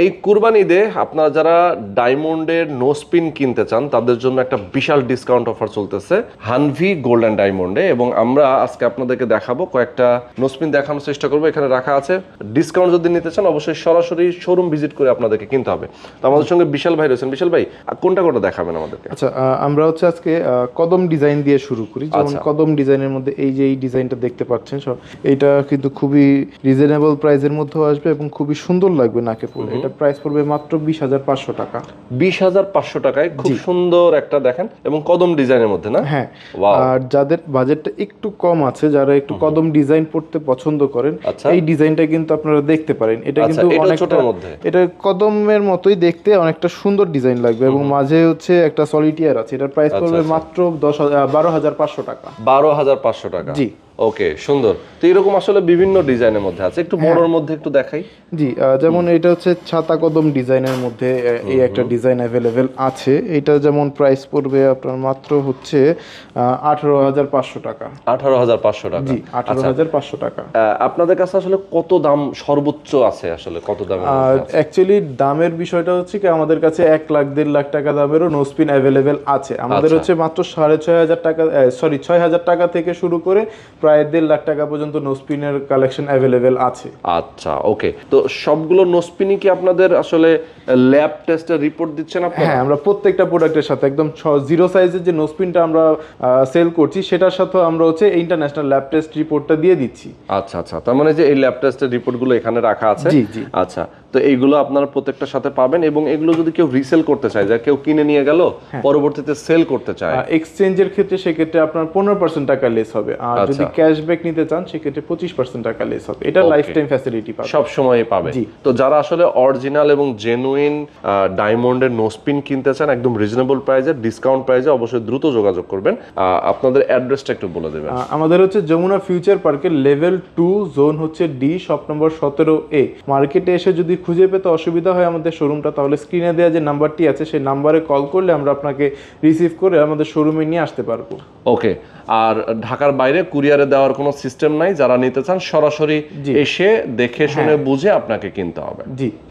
এই কুরবানি ঈদে আপনারা যারা ডায়মন্ডের নো স্পিন কিনতে চান তাদের জন্য একটা বিশাল ডিসকাউন্ট অফার চলতেছে হানভি গোল্ড অ্যান্ড ডায়মন্ডে, এবং আমরা আজকে আপনাদেরকে দেখাবো কয়েকটা নো স্পিন দেখানোর চেষ্টা করবো। এখানে রাখা আছে, ডিসকাউন্ট যদি নিতে চান অবশ্যই সরাসরি শোরুম ভিজিট করে আপনাদেরকে কিনতে হবে। তো আমাদের সঙ্গে বিশাল ভাই রয়েছেন। বিশাল ভাই, কোনটা দেখাবেন আমাদেরকে? আচ্ছা, আমরা হচ্ছে আজকে কদম ডিজাইন দিয়ে শুরু করি। যেমন কদম ডিজাইনের মধ্যে এই যে এই ডিজাইনটা দেখতে পাচ্ছেন, এইটা কিন্তু খুবই রিজনেবল প্রাইসের মধ্যে আসবে এবং খুবই সুন্দর লাগবে নাকে পড়লে। এটা প্রাইস পড়বে মাত্র 20,500 টাকা। 20,500 টাকায় খুব সুন্দর একটা দেখেন, এবং কদম ডিজাইনের মধ্যে না? হ্যাঁ। আর যাদের বাজেটটা একটু কম আছে, যারা একটু কদম ডিজাইন পড়তে পছন্দ করেন, এই ডিজাইনটা কিন্তু আপনারা দেখতে পারেন। এটা কিন্তু অনেকটা, এটা কদমের মতোই দেখতে, অনেকটা সুন্দর ডিজাইন লাগবে এবং মাঝে হচ্ছে একটা সলিটিয়ার আছে। এটার প্রাইস পড়বে মাত্র 12,500 টাকা। 12,500 টাকা। জি, ওকে, সুন্দর। তো এরকম আসলে বিভিন্ন ডিজাইনের মধ্যে আছে, একটু বড়র মধ্যে একটু দেখাই। জি, যেমন এটা হচ্ছে ছাতা কদম ডিজাইনের মধ্যে এই একটা ডিজাইন অ্যাভেলেবেল আছে। এটা যেমন প্রাইস পড়বে আপনার মাত্র হচ্ছে 18,500 টাকা। 18,500 টাকা। জি, 18,500 টাকা। আপনাদের কাছে আসলে কত দাম সর্বোচ্চ আছে, আসলে কত দামের মধ্যে আছে? অ্যাকচুয়ালি দামের বিষয়টা হচ্ছে কি, আমাদের কাছে 1 লাখ 1.5 লাখ টাকা দামেরও নো স্পিন অ্যাভেলেবেল আছে। আমাদের হচ্ছে মাত্র 6,500 টাকা, 6,000 টাকা থেকে শুরু করে প্রায় 1.5 লাখ টাকা পর্যন্ত নো স্পিনের কালেকশন অ্যাভেলেবেল আছে। আচ্ছা, ওকে। তো সবগুলো নো স্পিনই কি আপনাদের আসলে ল্যাব টেস্টের রিপোর্ট দিচ্ছেন আপনারা? হ্যাঁ, আমরা প্রত্যেকটা প্রোডাক্টের সাথে একদম 0 সাইজের যে নো স্পিনটা আমরা সেল করছি, সেটার সাথে আমরা হচ্ছে ইন্টারন্যাশনাল ল্যাব টেস্ট রিপোর্টটা দিয়ে দিচ্ছি। আচ্ছা আচ্ছা, তার মানে যে এই ল্যাব টেস্টের রিপোর্টগুলো এখানে রাখা আছে। জি জি। আচ্ছা, তো এইগুলো আপনারা প্রত্যেকটার সাথে পাবেন, এবং এগুলো যদি কেউ রিসেল করতে চায়, যা কেউ কিনে নিয়ে গেল পরবর্তীতে সেল করতে চায়, এক্সচেঞ্জের ক্ষেত্রে সেক্ষেত্রে আপনার 15% টাকা লেস হবে। আর যদি ক্যাশব্যাক নিতে চান সেক্ষেত্রে 25% টাকা লেস হবে। এটা লাইফ টাইম ফ্যাসিলিটি পাবে, সব সময় পাবে। তো যারা আসলে অরিজিনাল এবং জেনুইন ডায়মন্ডের নো স্পিন কিনতে চান একদম রিজনেবল প্রাইসে, ডিসকাউন্ট প্রাইসে, অবশ্যই দ্রুত যোগাযোগ করবেন। আপনাদের অ্যাড্রেসটা একটু বলে দেবেন। আমাদের হচ্ছে যমুনা ফিউচার পার্কের লেভেল 2 জোন হচ্ছে ডি, শপ নম্বর 17A। মার্কেটে এসে যদি খুঁজে পেতে অসুবিধা হয় আমাদের শোরুমটা, তাহলে স্ক্রিনে দেওয়া যে নাম্বারটি আছে সেই নাম্বারে কল করলে আমরা আপনাকে রিসিভ করে আমাদের শোরুমে নিয়ে আসতে পারবো। ওকে। আর ঢাকার বাইরে কুরিয়ারে দেওয়ার কোনো সিস্টেম নাই, যারা নিতে চান সরাসরি এসে দেখে শুনে বুঝে আপনাকে কিনতে হবে। জি।